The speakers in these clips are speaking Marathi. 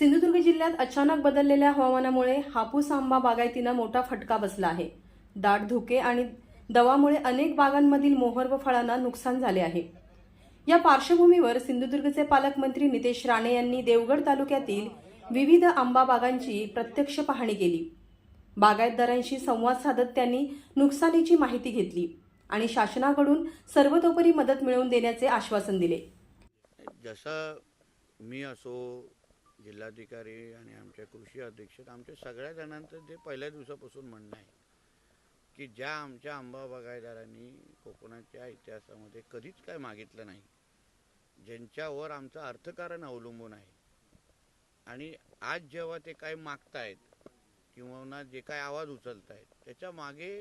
सिंधुदुर्ग जिल्ह्यात अचानक बदललेल्या हवामानामुळे हापूस आंबा बागायतींना मोठा फटका बसला आहे। दाट धुके आणि दवामुळे अनेक बागांमधील मोहर व फळांना नुकसान झाले आहे। या पार्श्वभूमीवर सिंधुदुर्गचे पालकमंत्री नितेश राणे यांनी देवगड तालुक्यातील विविध आंबा बागांची प्रत्यक्ष पाहणी केली। बागायतदारांशी संवाद साधत त्यांनी नुकसानीची माहिती घेतली आणि शासनाकडून सर्वतोपरी मदत मिळवून देण्याचे आश्वासन दिले। जसं मी असो, जिल्हाधिकारी आणि आमचे कृषी अधीक्षक, आमच्या सगळ्या जणांचं जे पहिल्या दिवसापासून म्हणणं आहे की ज्या आमच्या आंबा बागायतदारांनी कोकणाच्या इतिहासामध्ये कधीच काय मागितलं नाही, ज्यांच्यावर आमचं अर्थकारण अवलंबून आहे, आणि आज जेव्हा ते काय मागतायत किंवा जे काय आवाज उचलतायत त्याच्या मागे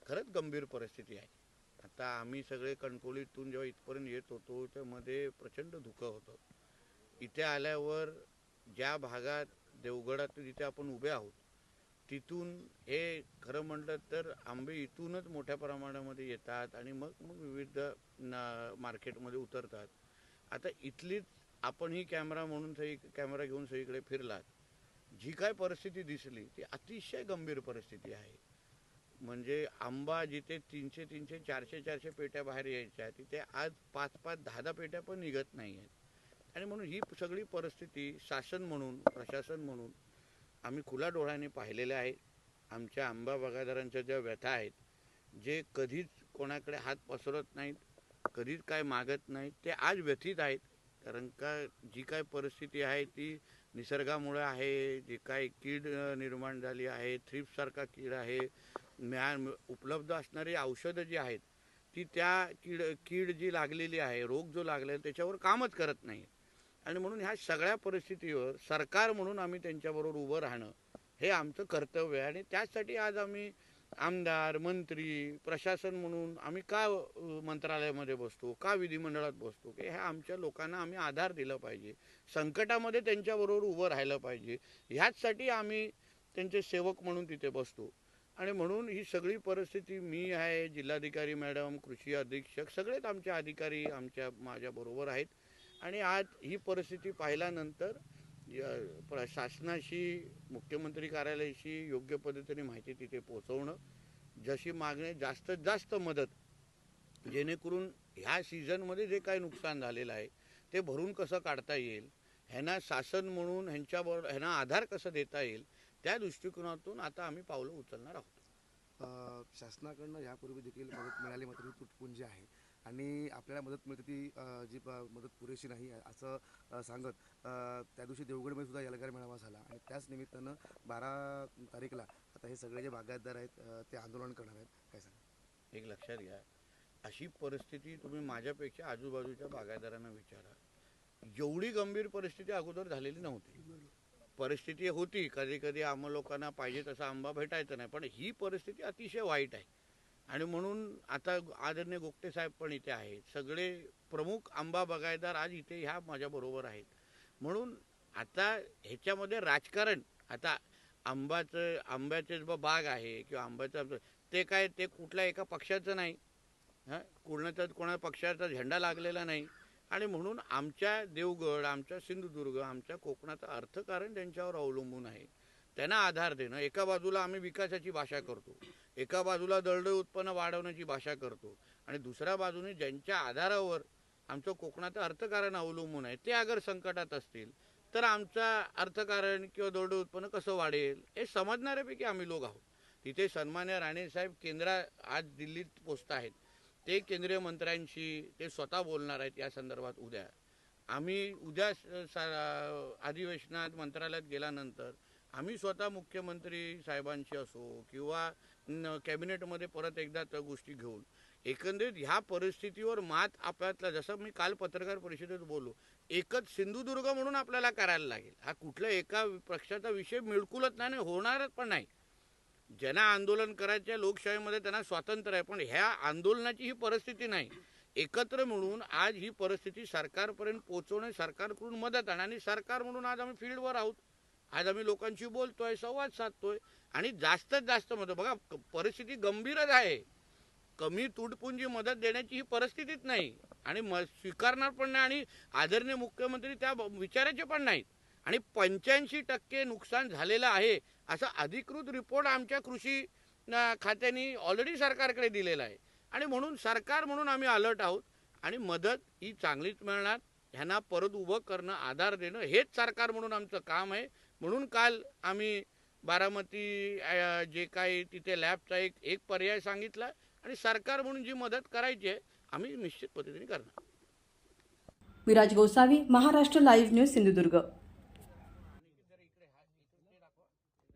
खरंच गंभीर परिस्थिती आहे। आता आम्ही सगळे कणकवलीतून जेव्हा इथपर्यंत येत होतो त्यामध्ये प्रचंड धुकं होतं। इथे आल्यावर ज्या भागात देवगडात जिथे आपण उभे आहोत तिथून हे खरं म्हटलं तर आंबे इथूनच मोठ्या प्रमाणामध्ये येतात आणि मग विविध मार्केटमध्ये उतरतात। आता इथलीच आपण ही कॅमेरा म्हणून कॅमेरा घेऊन सगळीकडे फिरलात, जी काय परिस्थिती दिसली ती अतिशय गंभीर परिस्थिती आहे। म्हणजे आंबा जिथे 300 300 400 400 पेट्या बाहेर यायच्या तिथे आज 5 5 10 10 पेट्या पण निघत नाही आहेत। आणि म्हणून ही सगळी परिस्थिती शासन म्हणून, प्रशासन म्हणून आम्ही खुल्या डोळ्याने पाहिलेल्या आहे। आमच्या आंबा बागायतदारांच्या ज्या व्यथा आहेत, जे कधीच कोणाकडे हात पसरत नाहीत, कधीच काय मागत नाहीत, ते आज व्यथित आहेत। कारण का जी काय परिस्थिती आहे ती निसर्गामुळे आहे। जी काय कीड निर्माण झाली आहे, थ्रिप्ससारखा कीड आहे, उपलब्ध असणारी औषधं जी आहेत ती त्या कीड जी लागलेली आहे, रोग जो लागलेला त्याच्यावर कामच करत नाही। आणि म्हणून ह्या सगळ्या परिस्थितीवर सरकार म्हणून आम्ही त्यांच्याबरोबर उभं राहणं हे आमचं कर्तव्य आहे। आणि त्याचसाठी आज आम्ही आमदार, मंत्री, प्रशासन म्हणून आम्ही का मंत्रालयामध्ये बसतो, का विधिमंडळात बसतो, की ह्या आमच्या लोकांना आम्ही आधार दिला पाहिजे, संकटामध्ये त्यांच्याबरोबर उभं राहिलं पाहिजे, ह्याचसाठी आम्ही त्यांचे सेवक म्हणून तिथे बसतो। आणि म्हणून ही सगळी परिस्थिती मी आहे, जिल्हाधिकारी मॅडम, कृषी अधीक्षक, सगळेच आमचे अधिकारी माझ्याबरोबर आहेत। आणि आज ही परिस्थिती पाहिल्यानंतर शासनाशी, मुख्यमंत्री कार्यालयाशी योग्य पद्धतीने माहिती तिथे पोहोचवणं, जशी मागणी जास्तीत जास्त मदत, जेणेकरून ह्या सीझनमध्ये जे काही नुकसान झालेलं आहे ते भरून कसं काढता येईल, ह्यांना शासन म्हणून ह्यांना आधार कसं देता येईल, त्या दृष्टिकोनातून आता आम्ही पावलं उचलणार आहोत। शासनाकडनं यापूर्वी देखील मदत मिळाली, मात्र ती तुटपुंजी आहे आणि आपल्याला मदत मिळते ती जी मदत पुरेशी नाही असं सांगत त्या दिवशी देवगडमध्ये सुद्धा एल्गार मेळावा झाला आणि त्याच निमित्तानं 12 तारीखला आता हे सगळे जे बागायतदार आहेत ते आंदोलन करणार आहेत। काय सांगा? एक लक्षात घ्या, अशी परिस्थिती तुम्ही माझ्यापेक्षा आजूबाजूच्या बागायतदारांना विचारा, एवढी गंभीर परिस्थिती अगोदर झालेली नव्हती। परिस्थिती होती, कधी कधी आम्हा लोकांना पाहिजे तसा आंबा भेटायचा नाही, पण ही परिस्थिती अतिशय वाईट आहे। आणि म्हणून आता आदरणीय गोगटे साहेब पण इथे आहेत, सगळे प्रमुख आंबा बागायतदार आज इथे ह्या माझ्याबरोबर आहेत। म्हणून आता ह्याच्यामध्ये राजकारण, आता आंब्याचे बाग आहे किंवा आंब्याचं ते काय ते कुठल्या एका पक्षाचं नाही, कोणा पक्षाचा झेंडा लागलेला नाही। आणि म्हणून आमच्या देवगड, आमच्या सिंधुदुर्ग, आमच्या कोकणाचं अर्थकारण त्यांच्यावर अवलंबून आहे। त्यांना आधार देणं, एका बाजूला आम्ही विकासाची भाषा करतो, एका बाजूला दळदळ उत्पन्न वाढवण्याची भाषा करतो, आणि दुसऱ्या बाजूने ज्यांच्या आधारावर आमचं कोकणाचं अर्थकारण अवलंबून आहे ते अगर संकटात असतील तर आमचं अर्थकारण किंवा दळदळ उत्पन्न कसं वाढेल हे समजणाऱ्यापैकी आम्ही लोक आहोत। तिथे सन्मान्य राणेसाहेब आज दिल्लीत पोचत आहेत, ते केंद्रीय मंत्र्यांशी ते स्वतः बोलणार आहेत या संदर्भात। उद्या आम्ही अधिवेशनात मंत्रालयात गेल्यानंतर आम्ही स्वतः मुख्यमंत्री साहेबांशी असो किंवा कॅबिनेटमध्ये परत एकदा त्या गोष्टी घेऊन एकंदरीत ह्या परिस्थितीवर मात आपल्यातला, जसं मी काल पत्रकार परिषदेत बोललो, एकच सिंधुदुर्ग म्हणून आपल्याला करायला लागेल। हा कुठल्या एका पक्षाचा विषय मिळकुलत नाही, होणारच पण नाही। ज्यांना आंदोलन करायचे लोकशाहीमध्ये त्यांना स्वातंत्र्य आहे, पण ह्या आंदोलनाची ही परिस्थिती नाही। एकत्र मिळून आज ही परिस्थिती सरकारपर्यंत पोहोचवणे, सरकारकडून मदत आणणे, आणि सरकार म्हणून आज आम्ही फील्डवर आहोत, आज आम्ही लोकांशी बोलतोय, संवाद साधतोय, आणि जास्तीत जास्त मदत, बघा परिस्थिती गंभीरच आहे, कमी तुटपुंजी मदत देण्याची ही परिस्थितीच नाही आणि स्वीकारणार पण नाही, आणि आदरणीय मुख्यमंत्री त्या विचाराचे पण नाहीत। आणि 85% नुकसान झालेलं आहे असा अधिकृत रिपोर्ट आमच्या कृषी खात्याने ऑलरेडी सरकारकडे दिलेला आहे. आणि म्हणून सरकार म्हणून आम्ही अलर्ट आहोत आणि मदत ही चांगलीच मिळणार. ह्यांना परत उभं करणं, आधार देणं हेच सरकार म्हणून आमचं काम आहे. म्हणून काल आम्ही बारामती जे काही तिथे लॅबचा एक पर्याय सांगितला आणि सरकार म्हणून जी मदत करायची आहे आम्ही निश्चित पद्धतीने करणार. Viraj Gosavi, Maharashtra live news, Sindhudurg.